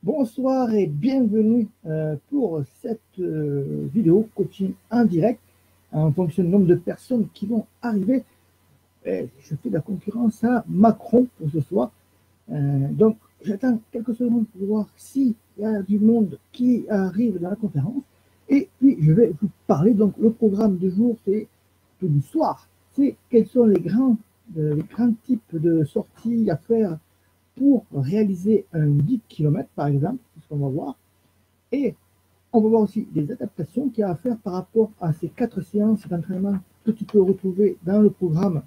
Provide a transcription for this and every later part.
Bonsoir et bienvenue pour cette vidéo coaching en direct en fonction du nombre de personnes qui vont arriver. Je fais de la concurrence à Macron pour ce soir. Donc, j'attends quelques secondes pour voir s'il y a du monde qui arrive dans la conférence. Et puis, je vais vous parler. Donc, le programme du jour, c'est tout du soir. C'est quels sont les grands types de sorties à faire pour réaliser un 10 km, par exemple, c'est ce qu'on va voir. Et on va voir aussi des adaptations qu'il y a à faire par rapport à ces 4 séances d'entraînement que tu peux retrouver dans le programme,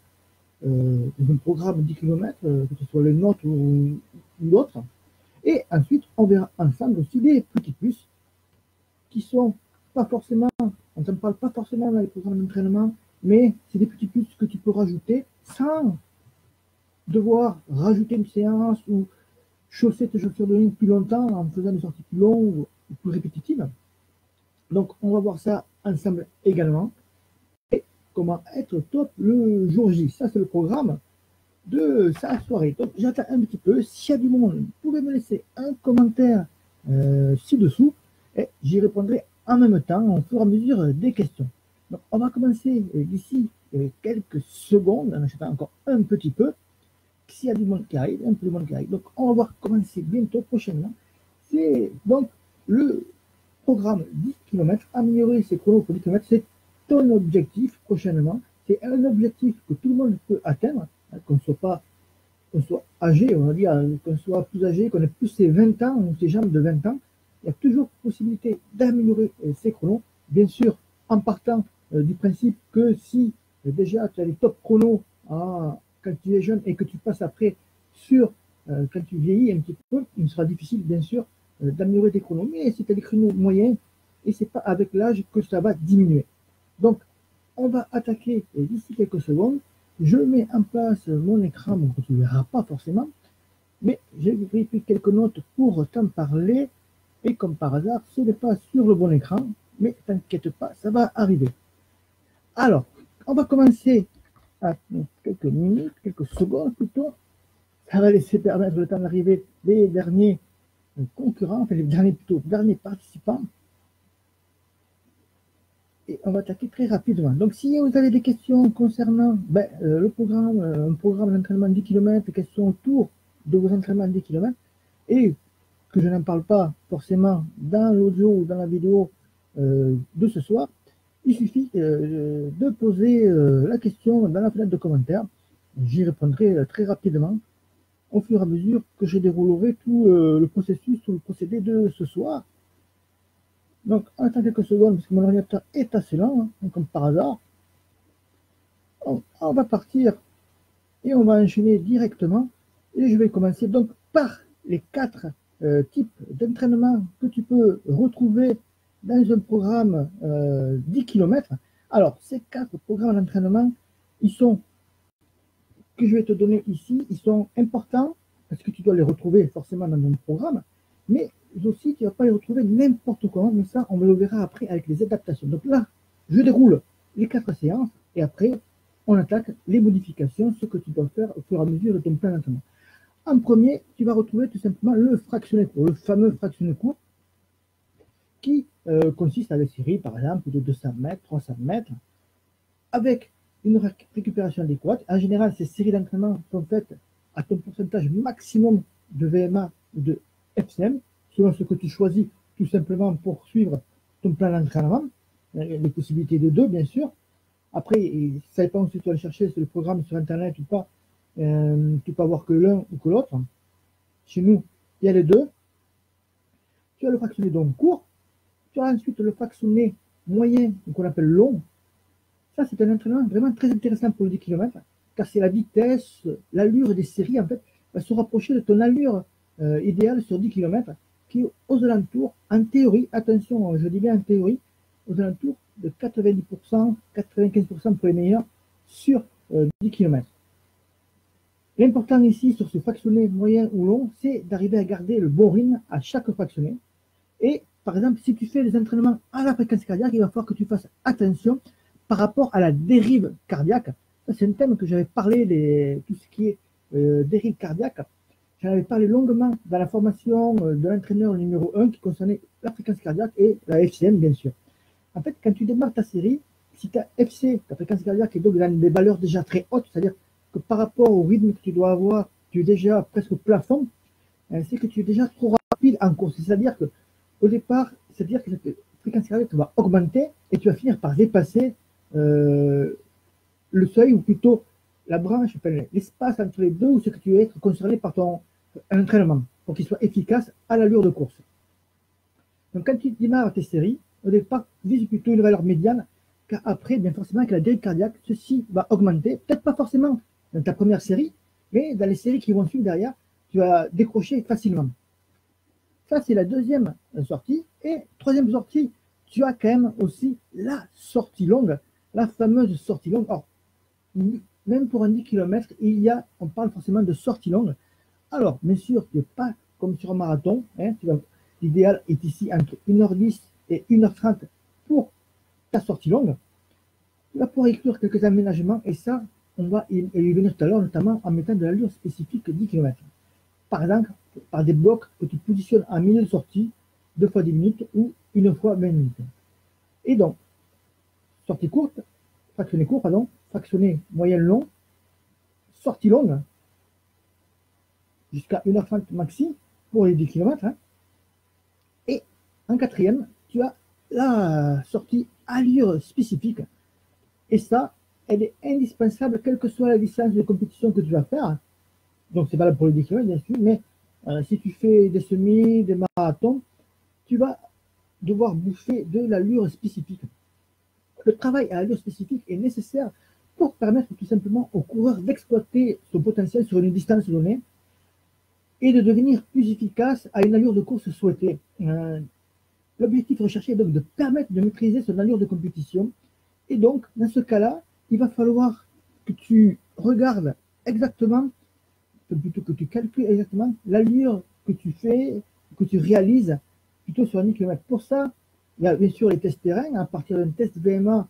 dans un programme 10 km, que ce soit le nôtre ou l'autre. Et ensuite, on verra ensemble aussi des petits plus qui sont pas forcément, on ne parle pas forcément dans les programmes d'entraînement, mais c'est des petits plus que tu peux rajouter sans devoir rajouter une séance ou chausser tes chaussures de ligne plus longtemps en faisant des sorties plus longues ou plus répétitives. Donc, on va voir ça ensemble également. Et comment être top le jour J. Ça, c'est le programme de sa soirée. Donc, j'attends un petit peu. S'il y a du monde, vous pouvez me laisser un commentaire ci-dessous et j'y répondrai en même temps, au fur et à mesure des questions. Donc, on va commencer d'ici quelques secondes, en achetant encore un petit peu. S'il y a du monde qui arrive, un peu de monde qui arrive. Donc, on va voir commencer bientôt, prochainement. C'est donc le programme 10 km, améliorer ses chronos pour 10 km, c'est ton objectif prochainement. C'est un objectif que tout le monde peut atteindre, hein, qu'on soit âgé, on va dire, qu'on soit plus âgé, qu'on ait plus ses 20 ans ou ses jambes de 20 ans. Il y a toujours possibilité d'améliorer ses chronos, bien sûr, en partant du principe que si déjà tu as les top chronos quand tu es jeune et que tu passes après sur quand tu vieillis un petit peu, il sera difficile, bien sûr, d'améliorer tes chronos. Mais c'est à des chronos moyens et c'est pas avec l'âge que ça va diminuer. Donc, on va attaquer d'ici quelques secondes. Je mets en place mon écran, donc tu ne verras pas forcément, mais j'ai pris quelques notes pour t'en parler. Et comme par hasard, ce n'est pas sur le bon écran, mais t'inquiète pas, ça va arriver. Alors, on va commencer à quelques minutes, quelques secondes plutôt. Ça va laisser permettre le temps d'arriver des derniers concurrents, enfin les derniers participants. Et on va attaquer très rapidement. Donc, si vous avez des questions concernant le programme, un programme d'entraînement de 10 km, des questions autour de vos entraînements de 10 km, et que je n'en parle pas forcément dans l'audio ou dans la vidéo de ce soir, il suffit de poser la question dans la fenêtre de commentaires. J'y répondrai très rapidement au fur et à mesure que je déroulerai tout le processus, tout le procédé de ce soir. Donc, on attend quelques secondes parce que mon ordinateur est assez lent, hein, comme par hasard. On va partir et on va enchaîner directement. Et je vais commencer donc par les 4 types d'entraînement que tu peux retrouver dans un programme 10 km. Alors, ces 4 programmes d'entraînement, ils sont, que je vais te donner ici, ils sont importants parce que tu dois les retrouver forcément dans ton programme, mais aussi tu ne vas pas les retrouver n'importe comment, mais ça, on le verra après avec les adaptations. Donc là, je déroule les 4 séances et après, on attaque les modifications, ce que tu dois faire au fur et à mesure de ton plan d'entraînement. En premier, tu vas retrouver tout simplement le fractionné court, le fameux fractionné court qui consiste à des séries, par exemple, de 200 mètres, 300 mètres, avec une récupération adéquate. En général, ces séries d'entraînement sont faites à ton pourcentage maximum de VMA ou de FCM, selon ce que tu choisis tout simplement pour suivre ton plan d'entraînement. Les possibilités de 2, bien sûr. Après, ça dépend si tu vas le chercher sur le programme sur Internet ou pas. Tu peux avoir que l'un ou que l'autre. Chez nous, il y a les deux. Tu as le fractionné donc court. Tu as ensuite le fractionné moyen, qu'on appelle long. Ça, c'est un entraînement vraiment très intéressant pour le 10 km, car c'est la vitesse, l'allure des séries, en fait, va se rapprocher de ton allure idéale sur 10 km, qui est aux alentours, en théorie, attention, je dis bien en théorie, aux alentours de 90%, 95% pour les meilleurs sur 10 km. L'important ici, sur ce fractionné moyen ou long, c'est d'arriver à garder le bon rythme à chaque fractionné. Et par exemple, si tu fais des entraînements à la fréquence cardiaque, il va falloir que tu fasses attention par rapport à la dérive cardiaque. Ça, c'est un thème que j'avais parlé, tout ce qui est dérive cardiaque. j'en avais parlé longuement dans la formation de l'entraîneur numéro 1 qui concernait la fréquence cardiaque et la FCM, bien sûr. En fait, quand tu démarres ta série, si ta FC, ta fréquence cardiaque, est donc dans des valeurs déjà très hautes, c'est-à-dire que par rapport au rythme que tu dois avoir, tu es déjà presque au plafond, c'est que tu es déjà trop rapide en course. C'est-à-dire que au départ, c'est-à-dire que cette fréquence cardiaque va augmenter et tu vas finir par dépasser le seuil, ou plutôt la branche, l'espace entre les deux, où ce que tu vas être concerné par ton entraînement, pour qu'il soit efficace à l'allure de course. Donc quand tu démarres tes séries, au départ, vise plutôt une valeur médiane, car après, bien forcément, avec la dérive cardiaque, ceci va augmenter, peut-être pas forcément dans ta première série, mais dans les séries qui vont suivre derrière, tu vas décrocher facilement. Ça, c'est la deuxième sortie. Et troisième sortie, tu as quand même aussi la sortie longue, la fameuse sortie longue. Or, même pour un 10 km, on parle forcément de sortie longue. Alors, bien sûr, tu n'es pas comme sur un marathon. Hein, l'idéal est ici entre 1h10 et 1h30 pour ta sortie longue. Tu vas pouvoir inclure quelques aménagements et ça, on va y venir tout à l'heure, notamment en mettant de l'allure spécifique 10 km. Par exemple, par des blocs que tu positionnes en milieu de sortie, 2 fois 10 minutes ou 1 fois 20 minutes. Et donc, sortie courte, fractionné court, pardon, fractionné moyen long, sortie longue, jusqu'à 1h30 maxi pour les 10 km. Hein. Et en quatrième, tu as la sortie allure spécifique. Et ça, elle est indispensable, quelle que soit la distance de compétition que tu vas faire. Donc, c'est valable pour les 10 km, bien sûr, mais si tu fais des semis, des marathons, tu vas devoir bouffer de l'allure spécifique. Le travail à allure spécifique est nécessaire pour permettre tout simplement au coureur d'exploiter son potentiel sur une distance donnée et de devenir plus efficace à une allure de course souhaitée. L'objectif recherché est donc de permettre de maîtriser son allure de compétition. Et donc, dans ce cas-là, il va falloir que tu regardes exactement, plutôt que tu calcules exactement l'allure que tu fais, que tu réalises plutôt sur un 10 km. Pour ça, il y a bien sûr les tests terrain. À partir d'un test VMA,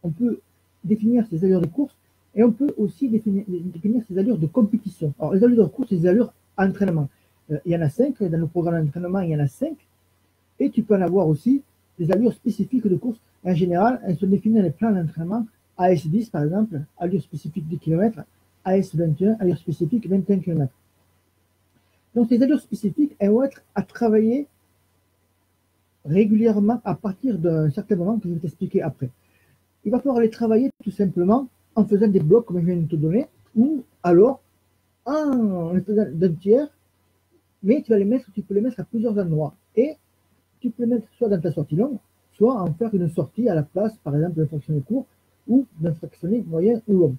on peut définir ses allures de course et on peut aussi définir ses allures de compétition. Alors, les allures de course, c'est des allures entraînement. Il y en a 5, dans le programme d'entraînement, il y en a 5. Et tu peux en avoir aussi des allures spécifiques de course. En général, elles sont définies dans les plans d'entraînement. AS10, par exemple, allure spécifique 10 km, AS21, allure spécifique 21 km. Donc, ces allures spécifiques, elles vont être à travailler régulièrement à partir d'un certain moment que je vais t'expliquer après. Il va falloir les travailler tout simplement en faisant des blocs comme je viens de te donner, ou alors en les faisant d'un tiers, mais tu peux les mettre à plusieurs endroits. Et tu peux les mettre soit dans ta sortie longue, soit en faire une sortie à la place, par exemple, d'un fractionné court ou d'un fractionné moyen ou long.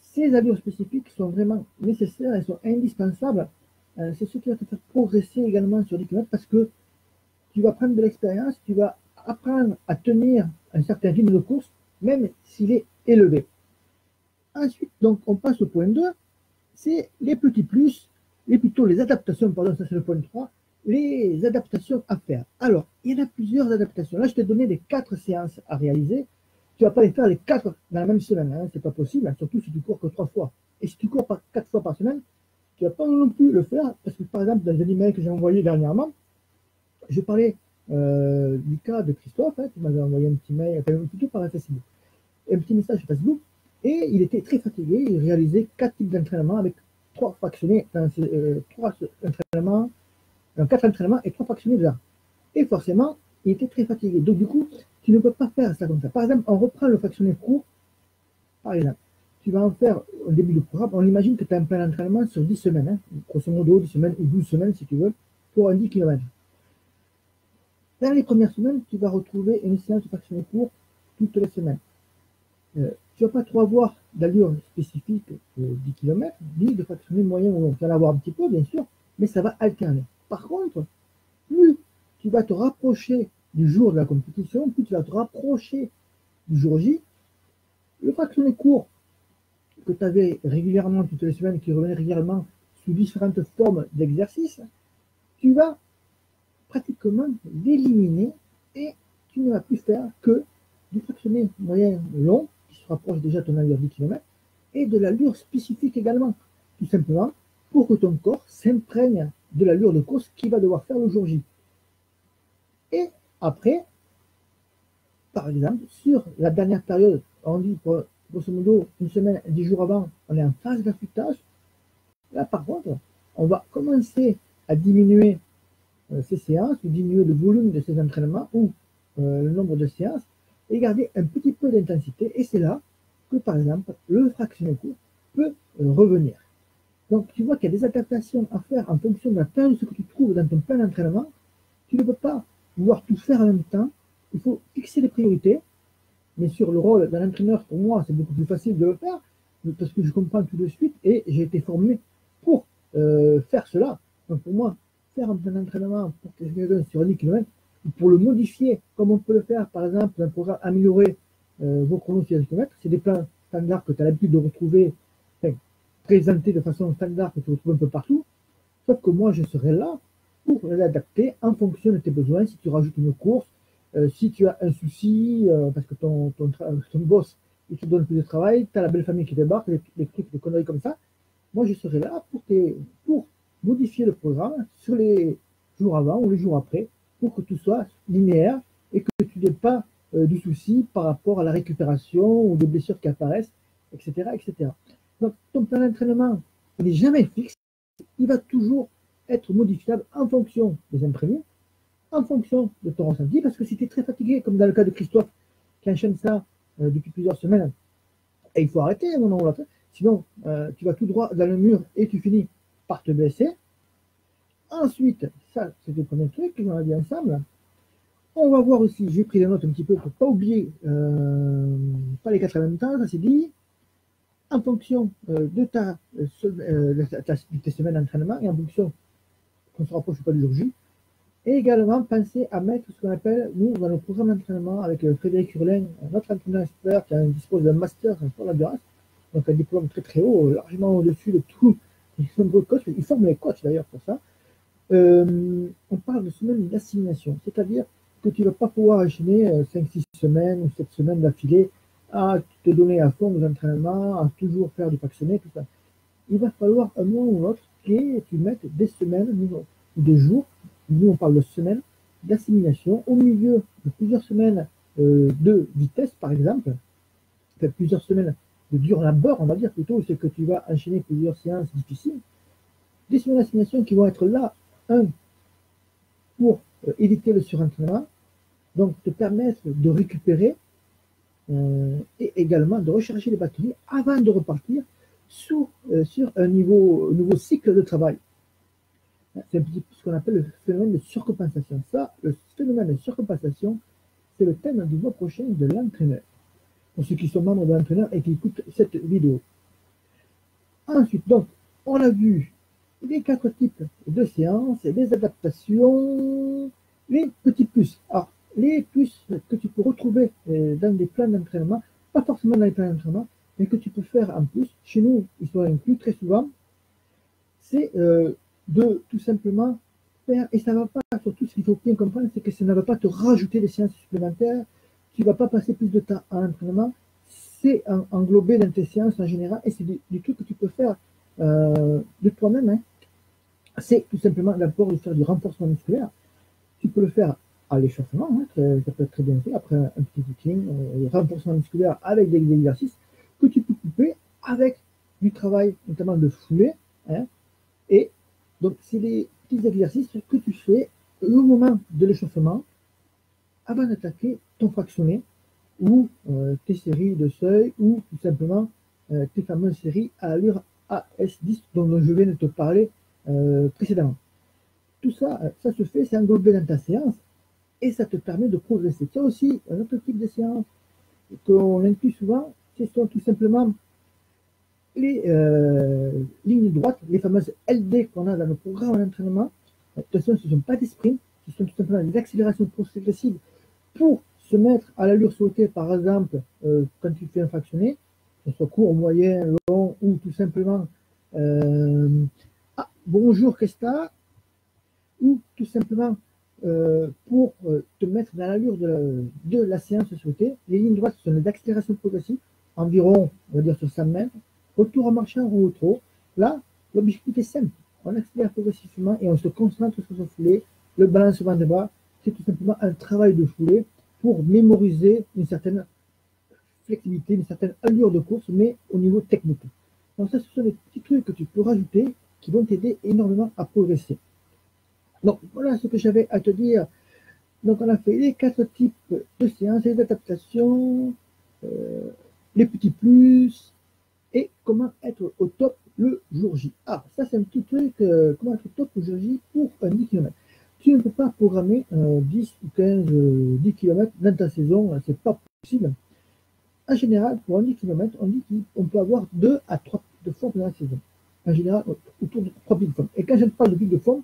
Ces allures spécifiques sont vraiment nécessaires, elles sont indispensables. C'est ce qui va te faire progresser également sur 10 km parce que tu vas prendre de l'expérience, tu vas apprendre à tenir un certain rythme de course, même s'il est élevé. Ensuite, donc, on passe au point 2, c'est les petits plus, les adaptations, pardon, ça c'est le point 3, les adaptations à faire. Alors, il y en a plusieurs adaptations. Là, je t'ai donné les 4 séances à réaliser. Tu ne vas pas les faire les 4 dans la même semaine, hein, c'est pas possible, hein, surtout si tu cours que 3 fois. Et si tu cours 4 fois par semaine, tu ne vas pas non plus le faire, parce que par exemple, dans un email que j'ai envoyé dernièrement, je parlais du cas de Christophe, hein, qui m'avait envoyé un petit mail, enfin, plutôt par Facebook, un petit message sur Facebook, et il était très fatigué, il réalisait 4 types d'entraînement avec 3 fractionnés, 3 entraînements, 4 entraînements et 3 fractionnés dedans. Et forcément, il était très fatigué. Donc du coup, tu ne peux pas faire ça comme ça. Par exemple, on reprend le fractionné court, par exemple. Tu vas en faire au début du programme, on imagine que tu as un plan d'entraînement sur 10 semaines, hein, grosso modo 10 semaines ou 12 semaines si tu veux, pour un 10 km. Dans les premières semaines, tu vas retrouver une séance de fractionné court toutes les semaines. Tu ne vas pas trop avoir d'allure spécifique 10 km, ni de fractionné moyen ou long. Tu vas en avoir un petit peu, bien sûr, mais ça va alterner. Par contre, plus tu vas te rapprocher du jour de la compétition, plus tu vas te rapprocher du jour J. Le fractionné court que tu avais régulièrement toutes les semaines, qui revenait régulièrement sous différentes formes d'exercices, tu vas pratiquement l'éliminer et tu ne vas plus faire que du fractionné moyen long, qui se rapproche déjà de ton allure 10 km, et de l'allure spécifique également. Tout simplement pour que ton corps s'imprègne de l'allure de course qu'il va devoir faire le jour J. Et après, par exemple, sur la dernière période, on dit grosso modo une semaine, 10 jours avant, on est en phase d'affûtage. Là, par contre, on va commencer à diminuer ces séances, ou diminuer le volume de ces entraînements, ou le nombre de séances, et garder un petit peu d'intensité. Et c'est là que, par exemple, le fractionné court peut revenir. Donc, tu vois qu'il y a des adaptations à faire en fonction de la période de ce que tu trouves dans ton plan d'entraînement. Tu ne peux pas vouloir tout faire en même temps. Il faut fixer les priorités. Mais sur le rôle d'un entraîneur, pour moi, c'est beaucoup plus facile de le faire, parce que je comprends tout de suite et j'ai été formé pour faire cela. Donc, pour moi, faire un plan d'entraînement pour quelqu'un sur 10 km, pour le modifier, comme on peut le faire, par exemple, un programme améliorer vos chronos sur 10 km, c'est des plans standards que tu as l'habitude de retrouver, enfin, présentés de façon standard que tu retrouves un peu partout. Sauf que moi, je serai là pour l'adapter en fonction de tes besoins. Si tu rajoutes une course, si tu as un souci, parce que ton boss, il te donne plus de travail, tu as la belle famille qui débarque, des trucs, des conneries comme ça, moi, je serai là pour modifier le programme sur les jours avant ou les jours après, pour que tout soit linéaire et que tu n'aies pas du souci par rapport à la récupération ou des blessures qui apparaissent, etc., etc. Donc, ton plan d'entraînement, il n'est jamais fixe, il va toujours être modifiable en fonction des imprévus, en fonction de ton ressenti, parce que si tu es très fatigué, comme dans le cas de Christophe, qui enchaîne ça depuis plusieurs semaines, et il faut arrêter à un moment ou l'autre, sinon tu vas tout droit dans le mur et tu finis par te blesser. Ensuite, ça c'est le premier truc qu'on a dit ensemble. On va voir aussi, j'ai pris des notes un petit peu pour ne pas oublier, pas les 4 en même temps, ça c'est dit, en fonction de tes semaines d'entraînement et en fonction qu'on ne se rapproche pas du jour J. Et également, penser à mettre ce qu'on appelle, nous, dans le programme d'entraînement avec Frédéric Hurlin, notre entraîneur expert qui dispose d'un master pour l'endurance, donc un diplôme très très haut, largement au-dessus de tous les nombreux coachs, ils forment les coachs d'ailleurs pour ça. On parle de semaine d'assimilation, c'est-à-dire que tu ne vas pas pouvoir enchaîner 5-6 semaines ou 7 semaines d'affilée à te donner à fond aux entraînements, à toujours faire du fractionné, tout ça. Il va falloir un moment ou l'autre que tu mettes des semaines ou des jours, nous on parle de semaines, d'assimilation au milieu de plusieurs semaines de vitesse par exemple, enfin, plusieurs semaines de dur labeur, on va dire plutôt, c'est que tu vas enchaîner plusieurs séances difficiles, des semaines d'assimilation qui vont être là, pour éviter le surentraînement, donc te permettre de récupérer et également de recharger les batteries avant de repartir sur un nouveau cycle de travail. C'est un petit peu ce qu'on appelle le phénomène de surcompensation. Ça, le phénomène de surcompensation, c'est le thème du mois prochain de l'entraîneur. Pour ceux qui sont membres de l'entraîneur et qui écoutent cette vidéo. Ensuite, donc, on a vu les 4 types de séances, les adaptations, les petits plus. Alors, les plus que tu peux retrouver dans des plans d'entraînement, pas forcément dans les plans d'entraînement, mais que tu peux faire en plus. Chez nous, ils sont inclus très souvent. C'est de tout simplement faire, et ça ne va pas, surtout ce qu'il faut bien comprendre, c'est que ça ne va pas te rajouter des séances supplémentaires, tu ne vas pas passer plus de temps à l'entraînement, c'est englobé dans tes séances en général, et c'est du truc que tu peux faire de toi-même. Hein. C'est tout simplement d'abord de faire du renforcement musculaire. Tu peux le faire à l'échauffement, hein, ça peut être très bien fait, après un petit footing, renforcement musculaire avec des exercices que tu peux couper avec du travail, notamment de foulée, hein, et donc c'est des petits exercices que tu fais au moment de l'échauffement avant d'attaquer ton fractionné ou tes séries de seuil ou tout simplement tes fameuses séries à allure AS10 dont je viens de te parler précédemment. Tout ça, ça se fait, c'est englobé dans ta séance et ça te permet de progresser. Tu as aussi un autre type de séance qu'on inclut souvent, ce sont tout simplement les lignes droites, les fameuses LD qu'on a dans le programme d'entraînement. Attention, ce ne sont pas des sprints, ce sont tout simplement des accélérations progressives pour se mettre à l'allure souhaitée, par exemple, quand tu fais un fractionné, que ce soit court, moyen, long, ou tout simplement bonjour, qu'est-ce que t'as, ou tout simplement pour te mettre dans l'allure de la séance souhaitée. Les lignes droites sont des accélérations progressives, environ, on va dire, sur 100 mètres, retour en marchant ou au trot. Là, L'objectif est simple, on accélère progressivement et on se concentre sur ce foulée. Le balancement de bras, c'est tout simplement un travail de foulée pour mémoriser une certaine flexibilité, une certaine allure de course, mais au niveau technique. Donc ça, ce sont des petits trucs que tu peux rajouter qui vont t'aider énormément à progresser. Donc voilà ce que j'avais à te dire. Donc on a fait les 4 types de séances, les adaptations, euh, les petits plus, et comment être au top le jour J. Ah, ça c'est un petit truc, comment être au top le jour J pour un 10 km. Tu ne peux pas programmer 10 ou 15, 10 km dans ta saison, c'est pas possible. En général, pour un 10 km, on dit qu'on peut avoir 2 à 3 pics de forme dans la saison. En général, autour de 3 pics de forme. Et quand je parle de pics de forme,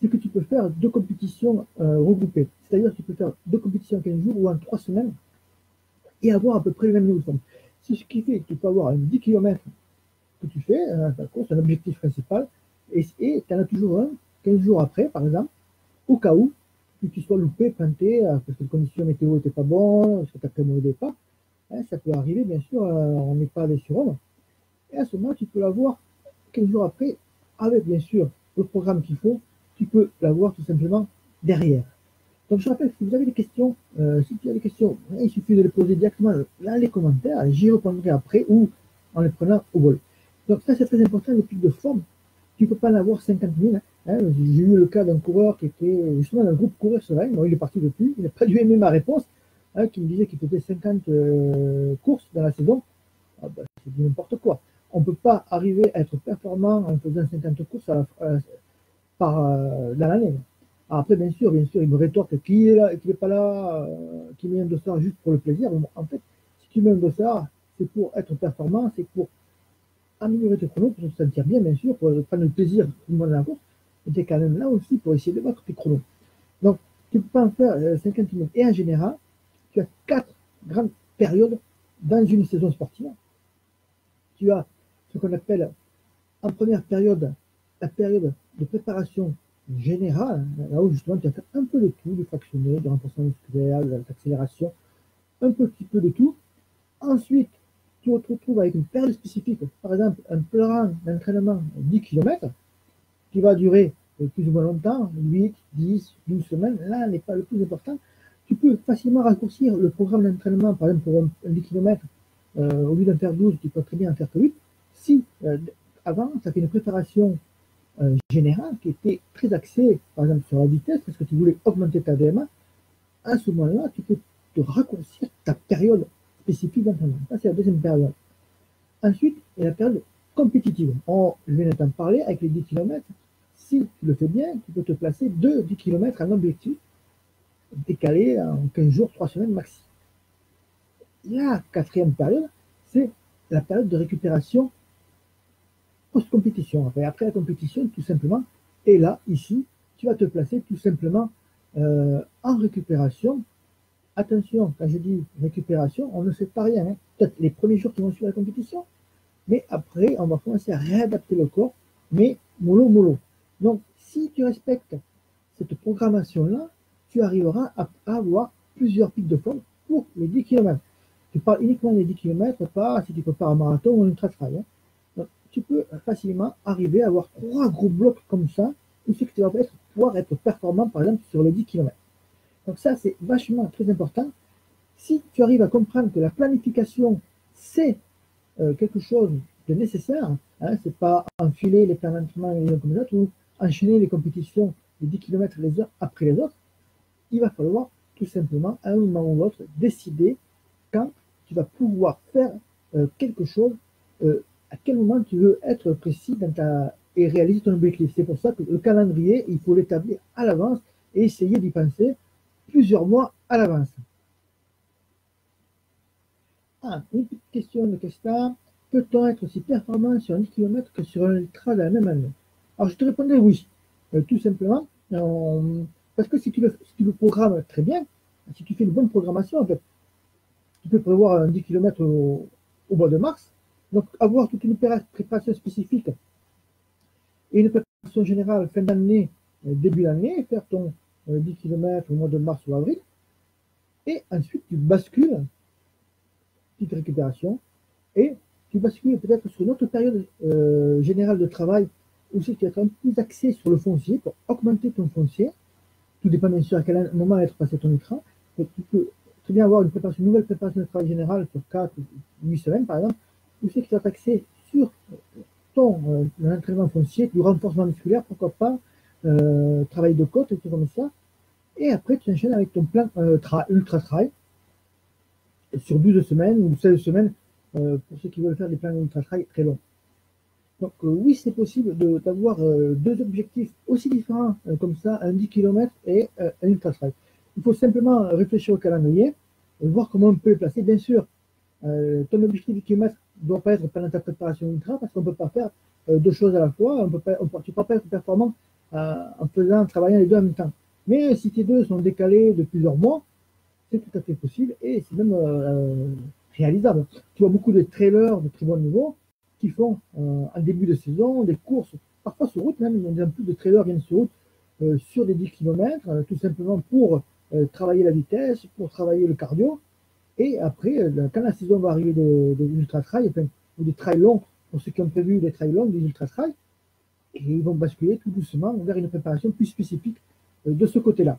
c'est que tu peux faire 2 compétitions regroupées. C'est-à-dire que tu peux faire 2 compétitions en 15 jours ou en 3 semaines et avoir à peu près le même niveau de forme. C'est ce qui fait que tu peux avoir un 10 km que tu fais, ta course, un objectif principal, et tu en as toujours un 15 jours après, par exemple, au cas où que tu sois loupé, planté, parce que les conditions météo n'étaient pas bonnes, parce que tu as pris un mauvais départ. Hein, ça peut arriver, bien sûr, on n'est pas allé sur Rome. Et à ce moment, tu peux l'avoir 15 jours après, avec bien sûr le programme qu'il faut, tu peux l'avoir tout simplement derrière. Donc je rappelle, si vous avez des questions, si tu as des questions, il suffit de les poser directement dans les commentaires, j'y répondrai après ou en les prenant au vol. Donc ça c'est très important, les pics de forme, tu ne peux pas en avoir 50 000. Hein. J'ai eu le cas d'un coureur qui était justement dans le groupe Courir Serein, bon, il est parti depuis, il n'a pas dû aimer ma réponse, hein, qui me disait qu'il faisait 50 courses dans la saison. Ah ben, c'est n'importe quoi. On ne peut pas arriver à être performant en faisant 50 courses dans l'année. Après, bien sûr, il me rétorque qui n'est pas là, qui met un dossard juste pour le plaisir. Bon, en fait, si tu mets un dossard, c'est pour être performant, c'est pour améliorer tes chronos, pour se sentir bien sûr, pour prendre le plaisir tout le monde dans la course. Mais tu es quand même là aussi pour essayer de battre tes chronos. Donc, tu ne peux pas en faire 50 minutes. Et en général, tu as 4 grandes périodes dans une saison sportive. Tu as ce qu'on appelle en première période, la période de préparation générale, là où justement tu vas faire un peu de tout, du fractionné, du renforcement musculaire, de l'accélération, un petit peu de tout. Ensuite, tu te retrouves avec une période spécifique, par exemple un plan d'entraînement 10 km, qui va durer plus ou moins longtemps, 8, 10, 12 semaines. Là n'est pas le plus important. Tu peux facilement raccourcir le programme d'entraînement, par exemple pour un 10 km, au lieu d'en faire 12, tu peux très bien en faire que 8. Si avant, tu as fait une préparation générale qui était très axée, par exemple, sur la vitesse, parce que tu voulais augmenter ta VMA, à ce moment-là, tu peux te raccourcir ta période spécifique d'entraînement. Ça, c'est la deuxième période. Ensuite, il y a la période compétitive. Je viens de t'en parler avec les 10 km. Si tu le fais bien, tu peux te placer 10 km en objectif, décalé en 15 jours, 3 semaines maxi. La quatrième période, c'est la période de récupération post-compétition. Après la compétition, tout simplement. Et là, ici, tu vas te placer tout simplement en récupération. Attention, quand je dis récupération, on ne sait pas rien. Hein. Peut-être les premiers jours qui vont suivre la compétition, mais après, on va commencer à réadapter le corps, mais mollo mollo. Donc, si tu respectes cette programmation-là, tu arriveras à avoir plusieurs pics de forme pour les 10 km. Tu parles uniquement des 10 km, pas si tu prépares un marathon ou un ultra-trail. Hein. Donc, tu peux facilement arriver à avoir 3 gros blocs comme ça, où c'est que tu vas pouvoir être performant, par exemple, sur les 10 km. Donc ça, c'est vachement très important. Si tu arrives à comprendre que la planification, c'est quelque chose de nécessaire, hein, c'est pas enfiler les plans d'entraînement les uns comme les autres ou enchaîner les compétitions de 10 km les uns après les autres, il va falloir tout simplement, à un moment ou l'autre, décider quand tu vas pouvoir faire quelque chose, à quel moment tu veux être précis et réaliser ton objectif. C'est pour ça que le calendrier, il faut l'établir à l'avance et essayer d'y penser plusieurs mois à l'avance. Ah, une petite question de Kestar. Peut-on être aussi performant sur un 10 km que sur un ultra de la même année? Alors je te répondrai oui, tout simplement, parce que si tu le programmes très bien, si tu fais une bonne programmation, en fait, tu peux prévoir un 10 km au mois de mars, donc avoir toute une préparation spécifique et une préparation générale fin d'année, début d'année, faire ton 10 km au mois de mars ou avril, et ensuite tu bascules, petite récupération, et tu bascules peut-être sur une autre période générale de travail où c'est que tu vas être un peu plus axé sur le foncier pour augmenter ton foncier. Tout dépend bien sûr à quel moment être passé ton écran. Donc, tu peux très bien avoir une nouvelle préparation de travail générale sur 4 ou 8 semaines, par exemple, où c'est que tu vas t'axer sur ton entraînement foncier, du renforcement musculaire, pourquoi pas, travail de côte et tout comme ça. Et après, tu enchaînes avec ton plan ultra trail sur 12 semaines ou 16 semaines pour ceux qui veulent faire des plans ultra trail très longs. Donc oui, c'est possible d'avoir deux objectifs aussi différents comme ça, un 10 km et un ultra trail. Il faut simplement réfléchir au calendrier et voir comment on peut les placer. Bien sûr, ton objectif 10 km ne doit pas être pendant ta préparation ultra parce qu'on ne peut pas faire deux choses à la fois. Tu ne peux pas être performant en travaillant les deux en même temps. Mais si tes deux sont décalés de plusieurs mois, c'est tout à fait possible et c'est même réalisable. Tu vois beaucoup de trailers de très bon niveau qui font en début de saison des courses, parfois sur route même, il y a plus de trailers qui viennent sur route sur des 10 km, tout simplement pour travailler la vitesse, pour travailler le cardio. Et après, quand la saison va arriver des ultra-trails, enfin, ou des trails longs, pour ceux qui ont prévu des trails longs, des ultra-trails, et ils vont basculer tout doucement vers une préparation plus spécifique de ce côté-là.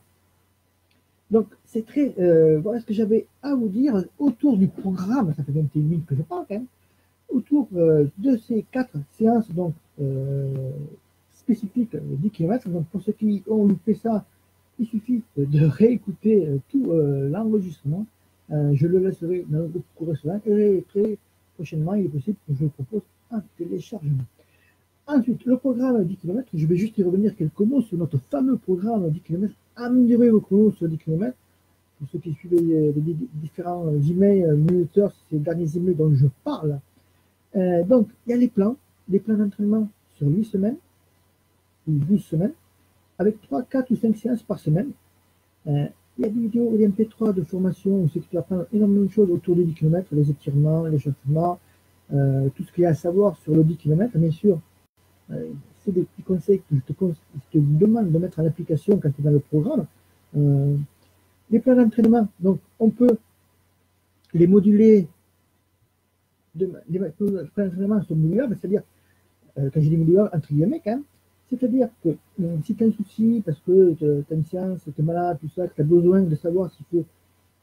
Donc, c'est très. Voilà ce que j'avais à vous dire autour du programme. Ça fait 21 minutes que je parle quand même. Autour de ces 4 séances donc, spécifiques 10 km. Donc, pour ceux qui ont loupé ça, il suffit de réécouter tout l'enregistrement. Je le laisserai dans le groupe correspondant et très prochainement, il est possible que je vous propose un téléchargement. Ensuite, le programme 10 km, je vais juste y revenir quelques mots sur notre fameux programme 10 km. Améliorer vos chronos sur 10 km. Pour ceux qui suivent les différents emails, minuteurs, ces derniers emails dont je parle. Donc, il y a les plans d'entraînement sur 8 semaines ou 12 semaines, avec 3, 4 ou 5 séances par semaine. Il y a des vidéos, des MP3 de formation où c'est que tu apprends énormément de choses autour des 10 km, les étirements, l'échauffement, tout ce qu'il y a à savoir sur le 10 km, bien sûr. C'est des petits conseils que je te demande de mettre en application quand tu es dans le programme. Les plans d'entraînement, donc on peut les moduler. Les plans d'entraînement sont modulables, c'est-à-dire, quand j'ai des modulables, entre guillemets, quand même, c'est-à-dire que si tu as un souci parce que tu as une séance, tu es malade, tout ça, que tu as besoin de savoir s'il faut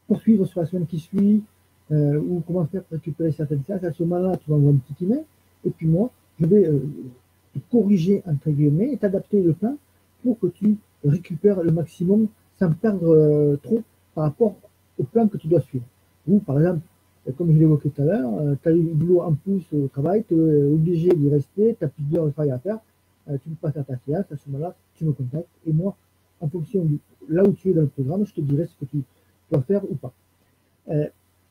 poursuivre sur la semaine qui suit ou comment faire pour récupérer certaines séances, à ce moment-là, tu m'envoies un petit email et puis moi, je vais te corriger, entre guillemets, et t'adapter le plan pour que tu récupères le maximum sans perdre trop par rapport au plan que tu dois suivre. Ou par exemple, comme je l'évoquais tout à l'heure, tu as eu du boulot en plus au travail, tu es obligé d'y rester, tu as plusieurs de travail à faire, tu ne peux pas faire ta séance, à ce moment-là, tu me contactes et moi, en fonction de là où tu es dans le programme, je te dirai ce que tu dois faire ou pas.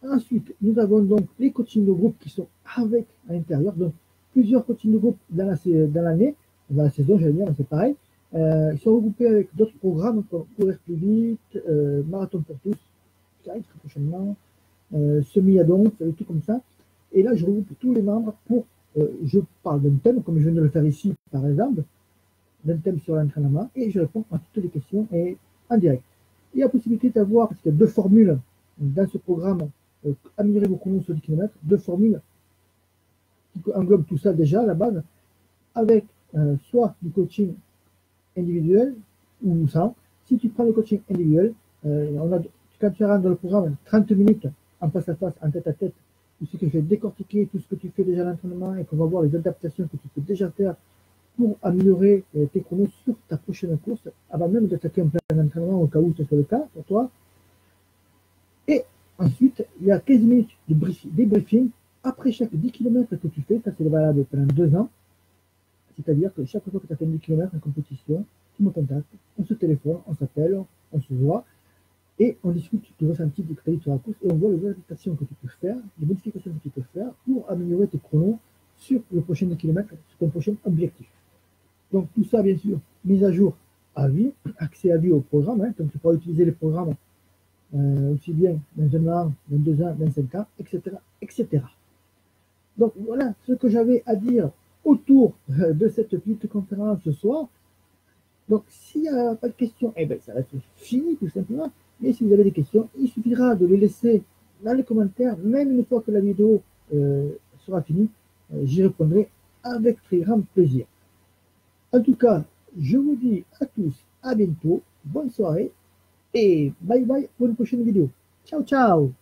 Ensuite, nous avons donc les coachings de groupe qui sont avec à l'intérieur, donc plusieurs coachings de groupe dans l'année, dans la saison, j'allais dire, c'est pareil. Ils sont regroupés avec d'autres programmes comme Courir plus vite, Marathon pour tous, qui arrive très prochainement, Semi-Adon, tout comme ça. Et là, je regroupe tous les membres pour, je parle d'un thème, comme je viens de le faire ici, par exemple, d'un thème sur l'entraînement, et je réponds à toutes les questions et en direct. Il y a la possibilité d'avoir, parce qu'il y a deux formules dans ce programme, améliorer vos chronos sur 10 km, deux formules qui englobent tout ça déjà à la base, avec soit du coaching individuel ou sans. Si tu prends le coaching individuel, quand tu rentres dans le programme 30 minutes en face à face, en tête à tête, où c'est que je vais décortiquer tout ce que tu fais déjà à l'entraînement et qu'on va voir les adaptations que tu peux déjà faire pour améliorer tes chronos sur ta prochaine course, avant même d'attaquer un plan d'entraînement au cas où ce soit le cas pour toi. Et ensuite, il y a 15 minutes de débriefing après chaque 10 km que tu fais, ça c'est valable pendant 2 ans. C'est-à-dire que chaque fois que tu as fait 10 km en compétition, tu me contactes, on se téléphone, on s'appelle, on se voit, et on discute du ressenti que tu as eu sur la course, et on voit les adaptations que tu peux faire, les modifications que tu peux faire pour améliorer tes chronos sur le prochain 10 km, sur ton prochain objectif. Donc tout ça, bien sûr, mise à jour à vie, accès à vie au programme, hein, donc tu pourras utiliser les programmes aussi bien dans 1 an, dans 2 ans, dans 5 ans, etc., etc. Donc voilà ce que j'avais à dire autour de cette petite conférence ce soir. Donc s'il n'y a pas de questions, eh bien ça va être fini tout simplement. Mais si vous avez des questions, il suffira de les laisser dans les commentaires, même une fois que la vidéo sera fini, j'y répondrai avec très grand plaisir. En tout cas, je vous dis à tous à bientôt, bonne soirée et bye bye pour une prochaine vidéo. Ciao ciao.